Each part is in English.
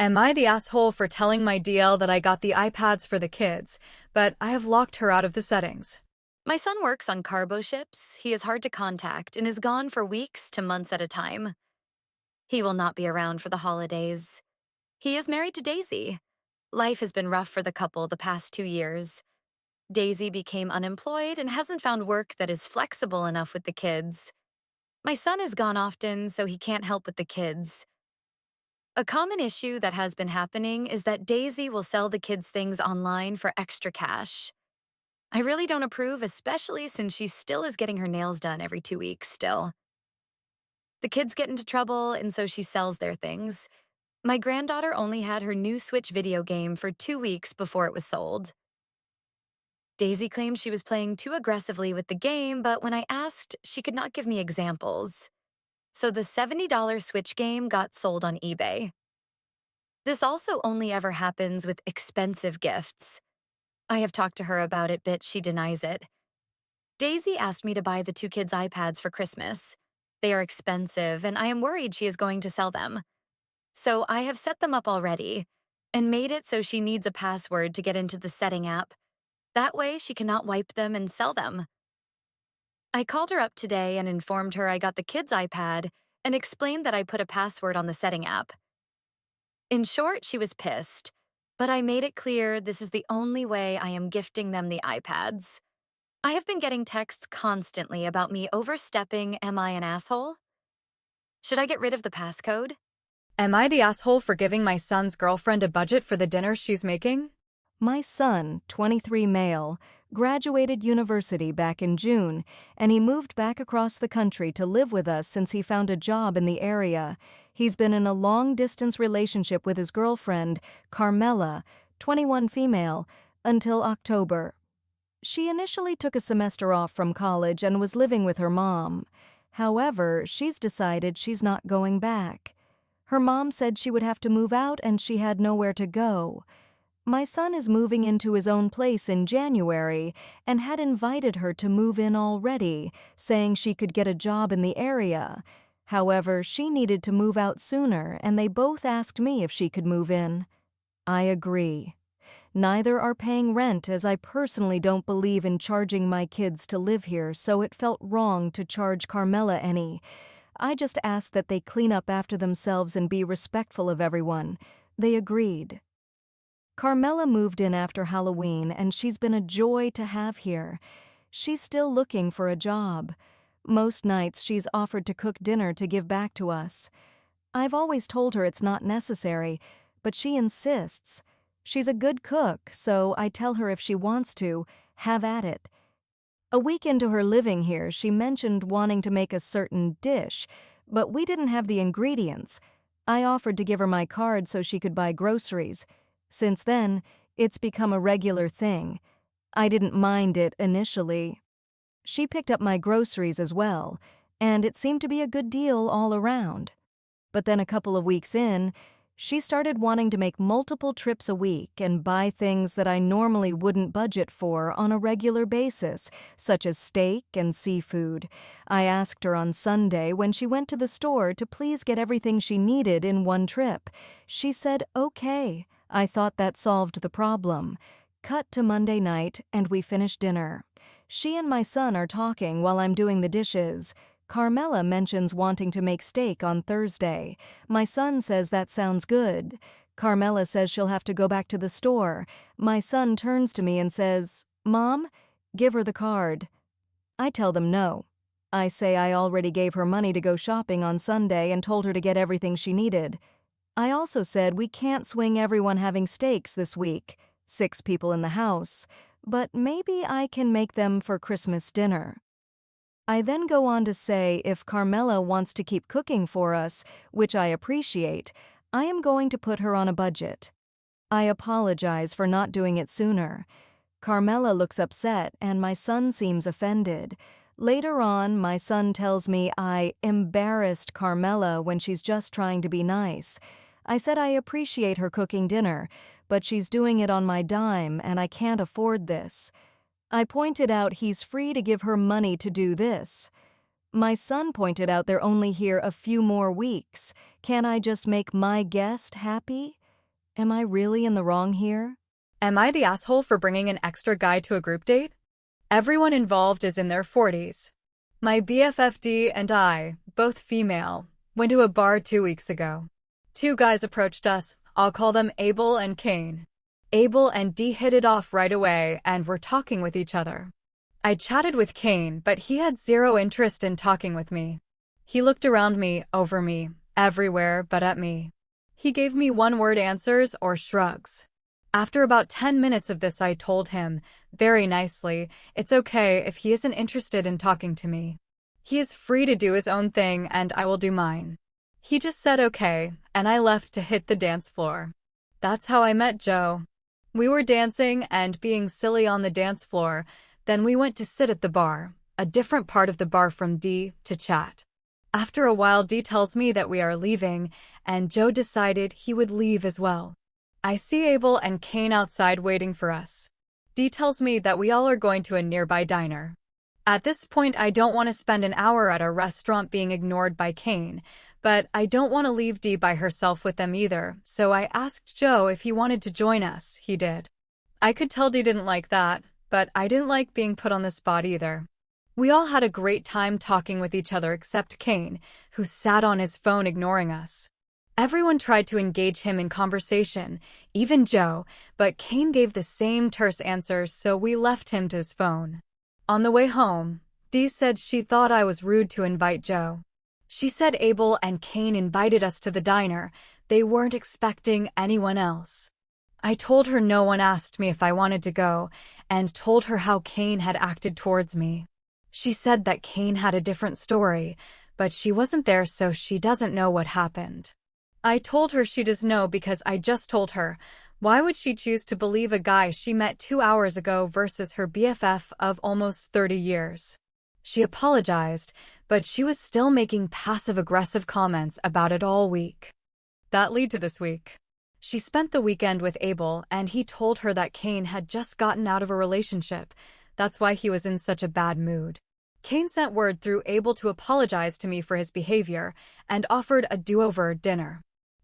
Am I the asshole for telling my DL that I got the iPads for the kids, but I have locked her out of the settings? My son works on cargo ships. He is hard to contact and is gone for weeks to months at a time. He will not be around for the holidays. He is married to Daisy. Life has been rough for the couple the past 2 years. Daisy became unemployed and hasn't found work that is flexible enough with the kids. My son is gone often, so he can't help with the kids. A common issue that has been happening is that Daisy will sell the kids' things online for extra cash. I really don't approve, especially since she still is getting her nails done every 2 weeks still. The kids get into trouble, and so she sells their things. My granddaughter only had her new Switch video game for 2 weeks before it was sold. Daisy claimed she was playing too aggressively with the game, but when I asked, she could not give me examples. So the $70 Switch game got sold on eBay. This also only ever happens with expensive gifts. I have talked to her about it, but she denies it. Daisy asked me to buy the two kids' iPads for Christmas. They are expensive, and I am worried she is going to sell them. So I have set them up already and made it so she needs a password to get into the setting app. That way, she cannot wipe them and sell them. I called her up today and informed her I got the kids' iPad and explained that I put a password on the setting app. In short, she was pissed, but I made it clear this is the only way I am gifting them the iPads. I have been getting texts constantly about me overstepping. Am I an asshole? Should I get rid of the passcode? Am I the asshole for giving my son's girlfriend a budget for the dinner she's making? My son, 23 male, graduated university back in June, and he moved back across the country to live with us since he found a job in the area. He's been in a long-distance relationship with his girlfriend, Carmela, 21 female, until October. She initially took a semester off from college and was living with her mom. However, she's decided she's not going back. Her mom said she would have to move out and she had nowhere to go. My son is moving into his own place in January and had invited her to move in already, saying she could get a job in the area. However, she needed to move out sooner, and they both asked me if she could move in. I agree. Neither are paying rent, as I personally don't believe in charging my kids to live here, so it felt wrong to charge Carmela any. I just asked that they clean up after themselves and be respectful of everyone. They agreed. Carmela moved in after Halloween, and she's been a joy to have here. She's still looking for a job. Most nights she's offered to cook dinner to give back to us. I've always told her it's not necessary, but she insists. She's a good cook, so I tell her if she wants to, have at it. A week into her living here, she mentioned wanting to make a certain dish, but we didn't have the ingredients. I offered to give her my card so she could buy groceries. Since then, it's become a regular thing. I didn't mind it initially. She picked up my groceries as well, and it seemed to be a good deal all around. But then a couple of weeks in, she started wanting to make multiple trips a week and buy things that I normally wouldn't budget for on a regular basis, such as steak and seafood. I asked her on Sunday when she went to the store to please get everything she needed in one trip. She said, okay. I thought that solved the problem. Cut to Monday night, and we finished dinner. She and my son are talking while I'm doing the dishes. Carmela mentions wanting to make steak on Thursday. My son says that sounds good. Carmela says she'll have to go back to the store. My son turns to me and says, "Mom, give her the card." I tell them no. I say I already gave her money to go shopping on Sunday and told her to get everything she needed. I also said we can't swing everyone having steaks this week, 6 people in the house, but maybe I can make them for Christmas dinner. I then go on to say if Carmela wants to keep cooking for us, which I appreciate, I am going to put her on a budget. I apologize for not doing it sooner. Carmela looks upset and my son seems offended. Later on, my son tells me I embarrassed Carmela when she's just trying to be nice. I said I appreciate her cooking dinner, but she's doing it on my dime and I can't afford this. I pointed out he's free to give her money to do this. My son pointed out they're only here a few more weeks. Can't I just make my guest happy? Am I really in the wrong here? Am I the asshole for bringing an extra guy to a group date? Everyone involved is in their 40s. My BFF D and I, both female, went to a bar 2 weeks ago. 2 guys approached us. I'll call them Abel and Cain. Abel and D hit it off right away and were talking with each other. I chatted with Cain, but he had zero interest in talking with me. He looked around me, over me, everywhere but at me. He gave me one-word answers or shrugs. After about 10 minutes of this, I told him, very nicely, it's okay if he isn't interested in talking to me. He is free to do his own thing and I will do mine. He just said okay, and I left to hit the dance floor. That's how I met Joe. We were dancing and being silly on the dance floor, then we went to sit at the bar, a different part of the bar from D, to chat. After a while, D tells me that we are leaving, and Joe decided he would leave as well. I see Abel and Cain outside waiting for us. D tells me that we all are going to a nearby diner. At this point, I don't want to spend an hour at a restaurant being ignored by Cain, but I don't want to leave D by herself with them either, so I asked Joe if he wanted to join us. He did. I could tell D didn't like that, but I didn't like being put on the spot either. We all had a great time talking with each other except Cain, who sat on his phone ignoring us. Everyone tried to engage him in conversation, even Joe, but Cain gave the same terse answers, so we left him to his phone. On the way home, Dee said she thought I was rude to invite Joe. She said Abel and Cain invited us to the diner. They weren't expecting anyone else. I told her no one asked me if I wanted to go, and told her how Cain had acted towards me. She said that Cain had a different story, but she wasn't there, so she doesn't know what happened. I told her she does know because I just told her. Why would she choose to believe a guy she met 2 hours ago versus her BFF of almost 30 years? She apologized, but she was still making passive-aggressive comments about it all week. That led to this week. She spent the weekend with Abel, and he told her that Cain had just gotten out of a relationship. That's why he was in such a bad mood. Cain sent word through Abel to apologize to me for his behavior and offered a do-over dinner.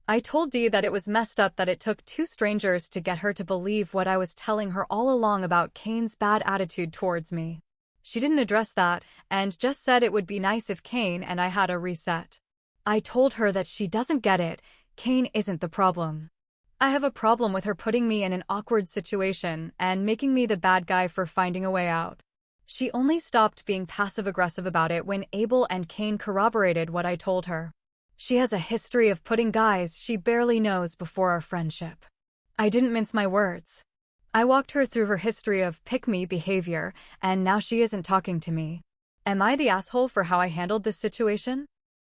I told Dee that it was messed up that it took 2 strangers to get her to believe what I was telling her all along about Cain's bad attitude towards me. She didn't address that and just said it would be nice if Cain and I had a reset. I told her that she doesn't get it. Cain isn't the problem. I have a problem with her putting me in an awkward situation and making me the bad guy for finding a way out. She only stopped being passive-aggressive about it when Abel and Cain corroborated what I told her. She has a history of putting guys she barely knows before our friendship. I didn't mince my words. I walked her through her history of pick-me behavior, and now she isn't talking to me. Am I the asshole for how I handled this situation?